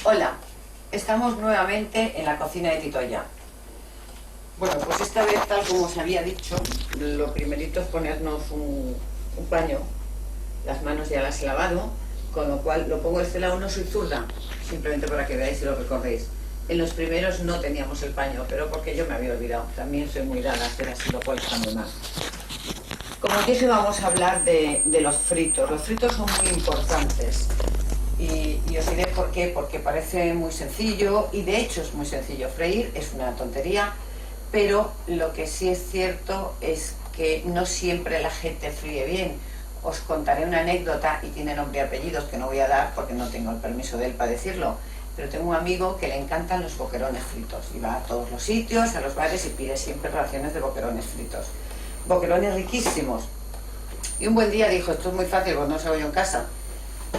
Hola, estamos nuevamente en la cocina de Titoya. Bueno, pues esta vez, tal como os había dicho, lo primerito es ponernos un paño. Las manos ya las he lavado, con lo cual lo pongo de este lado. No soy zurda, simplemente para que veáis y lo recorréis. En los primeros no teníamos el paño, pero porque yo me había olvidado. También soy muy dada a hacer así, lo cual está muy mal. Como os dije, vamos a hablar de los fritos. Los fritos son muy importantes. Y os diré por qué, porque parece muy sencillo, y de hecho es muy sencillo. Freír es una tontería, pero lo que sí es cierto es que no siempre la gente fríe bien. Os contaré una anécdota, y tiene nombre y apellidos que no voy a dar porque no tengo el permiso de él para decirlo, pero tengo un amigo que le encantan los boquerones fritos, y va a todos los sitios, a los bares, y pide siempre raciones de boquerones fritos. Boquerones riquísimos. Y un buen día dijo: esto es muy fácil, pues no se hago yo en casa.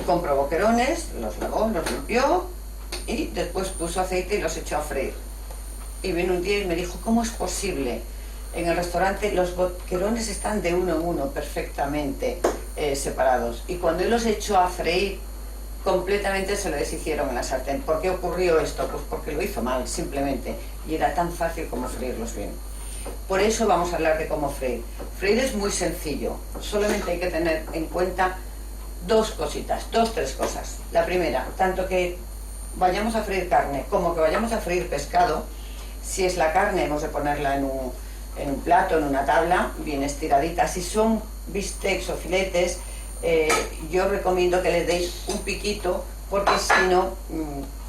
Compró boquerones, los lavó, los limpió y después puso aceite y los echó a freír. Y vino un día y me dijo: ¿cómo es posible? En el restaurante los boquerones están de uno en uno perfectamente separados. Y cuando él los echó a freír, completamente se lo deshicieron en la sartén. ¿Por qué ocurrió esto? Pues porque lo hizo mal, simplemente. Y era tan fácil como freírlos bien. Por eso vamos a hablar de cómo freír. Freír es muy sencillo. Solamente hay que tener en cuenta dos cositas, tres cosas. La primera, tanto que vayamos a freír carne como que vayamos a freír pescado, si es la carne hemos de ponerla en un plato, en una tabla, bien estiradita. Si son bistecs o filetes, yo recomiendo que les deis un piquito, porque si no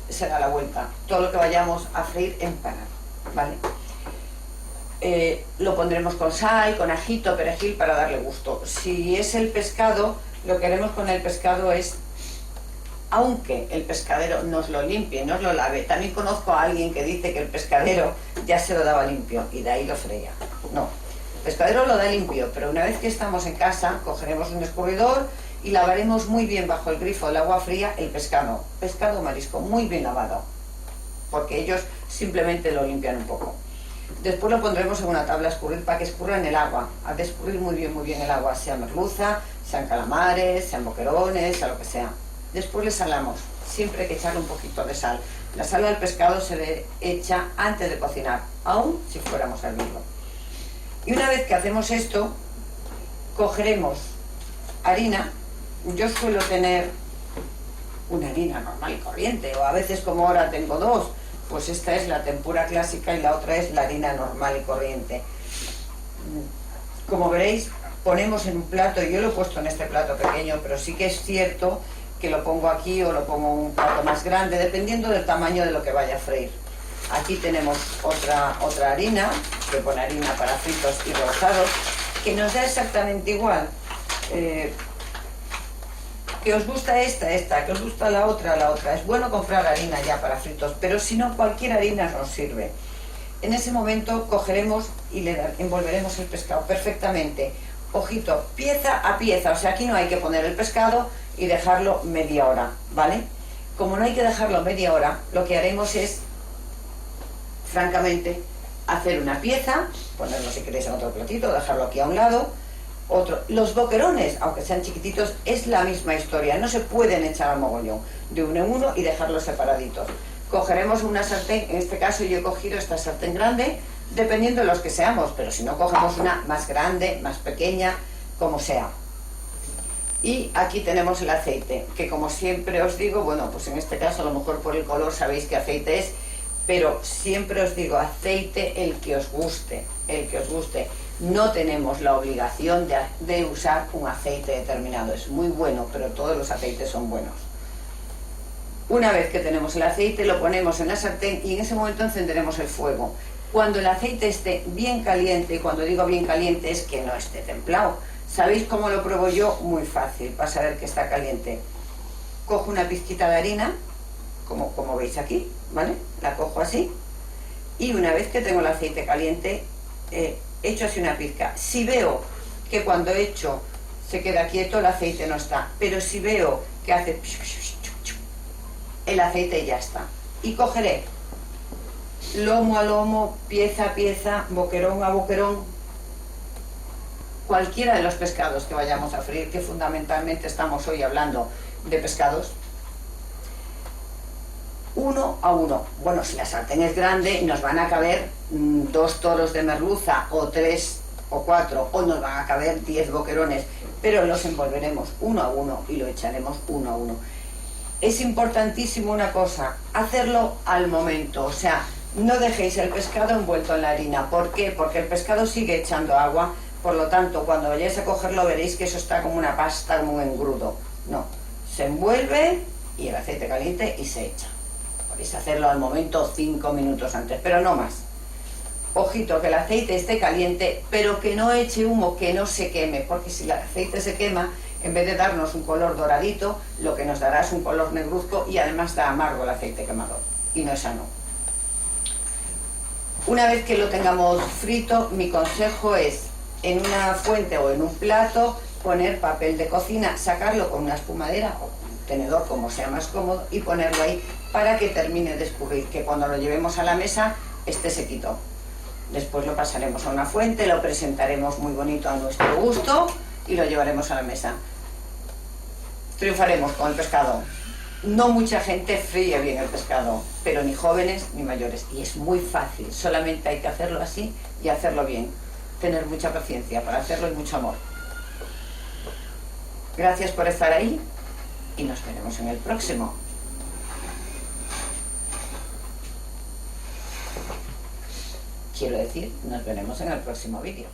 se da la vuelta. Todo lo que vayamos a freír empanado, ¿vale? Lo pondremos con sal, con ajito, perejil, para darle gusto. Si es el pescado, lo que haremos con el pescado es, aunque el pescadero nos lo limpie, nos lo lave. También conozco a alguien que dice que el pescadero ya se lo daba limpio y de ahí lo freía. No, el pescadero lo da limpio, pero una vez que estamos en casa, cogeremos un escurridor y lavaremos muy bien bajo el grifo del agua fría el pescado o marisco, muy bien lavado, porque ellos simplemente lo limpian un poco. Después lo pondremos en una tabla a escurrir para que escurra en el agua. Ha de escurrir muy bien el agua, sea merluza, sean calamares, sean boquerones, sea lo que sea. Después le salamos. Siempre hay que echarle un poquito de sal. La sal al pescado se le echa antes de cocinar, aun si fuéramos a hervirlo. Y una vez que hacemos esto, cogeremos harina. Yo suelo tener una harina normal y corriente, o a veces, como ahora, tengo dos. Pues esta es la tempura clásica y la otra es la harina normal y corriente. Como veréis, ponemos en un plato, yo lo he puesto en este plato pequeño, pero sí que es cierto que lo pongo aquí o lo pongo en un plato más grande, dependiendo del tamaño de lo que vaya a freír. Aquí tenemos otra harina, que pone harina para fritos y rehozados, que nos da exactamente igual. Que os gusta esta, que os gusta la otra. Es bueno comprar harina ya para fritos, pero si no, cualquier harina nos sirve. En ese momento cogeremos y le envolveremos el pescado perfectamente. Ojito, pieza a pieza, o sea, aquí no hay que poner el pescado y dejarlo media hora, ¿vale? Como no hay que dejarlo media hora, lo que haremos es, francamente, hacer una pieza, ponerlo si queréis en otro platito, dejarlo aquí a un lado. Los boquerones, aunque sean chiquititos, es la misma historia, no se pueden echar al mogollón, de uno en uno y dejarlos separaditos. Cogeremos una sartén, en este caso yo he cogido esta sartén grande, dependiendo de los que seamos, pero si no, cogemos una más grande, más pequeña, como sea. Y aquí tenemos el aceite, que como siempre os digo, bueno, pues en este caso a lo mejor por el color sabéis qué aceite es, pero siempre os digo, aceite el que os guste, el que os guste. No tenemos la obligación de usar un aceite determinado, es muy bueno, pero todos los aceites son buenos. Una vez que tenemos el aceite, lo ponemos en la sartén y en ese momento encenderemos el fuego. Cuando el aceite esté bien caliente, y cuando digo bien caliente es que no esté templado. ¿Sabéis cómo lo pruebo yo? Muy fácil, para saber que está caliente. Cojo una pizquita de harina, como veis aquí, ¿vale? La cojo así, y una vez que tengo el aceite caliente, echo así una pizca. Si veo que cuando echo se queda quieto, el aceite no está, pero si veo que hace el aceite ya está. Y cogeré lomo a lomo, pieza a pieza, boquerón a boquerón, cualquiera de los pescados que vayamos a freír, que fundamentalmente estamos hoy hablando de pescados. uno a uno. Bueno, si la sartén es grande, nos van a caber 2 toros de merluza, o 3 o 4, o nos van a caber 10 boquerones, pero los envolveremos uno a uno y lo echaremos uno a uno. Es importantísimo una cosa, hacerlo al momento, o sea, no dejéis el pescado envuelto en la harina. ¿Por qué? Porque el pescado sigue echando agua, por lo tanto, cuando vayáis a cogerlo veréis que eso está como una pasta, como un engrudo. No, se envuelve y el aceite caliente y se echa. Podéis hacerlo al momento 5 minutos antes, pero no más. Ojito, que el aceite esté caliente, pero que no eche humo, que no se queme, porque si el aceite se quema, en vez de darnos un color doradito, lo que nos dará es un color negruzco y además da amargo el aceite quemado, y no es sano. Una vez que lo tengamos frito, mi consejo es, en una fuente o en un plato, poner papel de cocina, sacarlo con una espumadera o un tenedor, como sea más cómodo, y ponerlo ahí para que termine de escurrir, que cuando lo llevemos a la mesa esté sequito. Después lo pasaremos a una fuente, lo presentaremos muy bonito a nuestro gusto y lo llevaremos a la mesa. Triunfaremos con el pescado. No mucha gente fríe bien el pescado, pero ni jóvenes ni mayores. Y es muy fácil, solamente hay que hacerlo así y hacerlo bien. Tener mucha paciencia para hacerlo y mucho amor. Gracias por estar ahí y nos veremos en el próximo. Quiero decir, nos veremos en el próximo vídeo.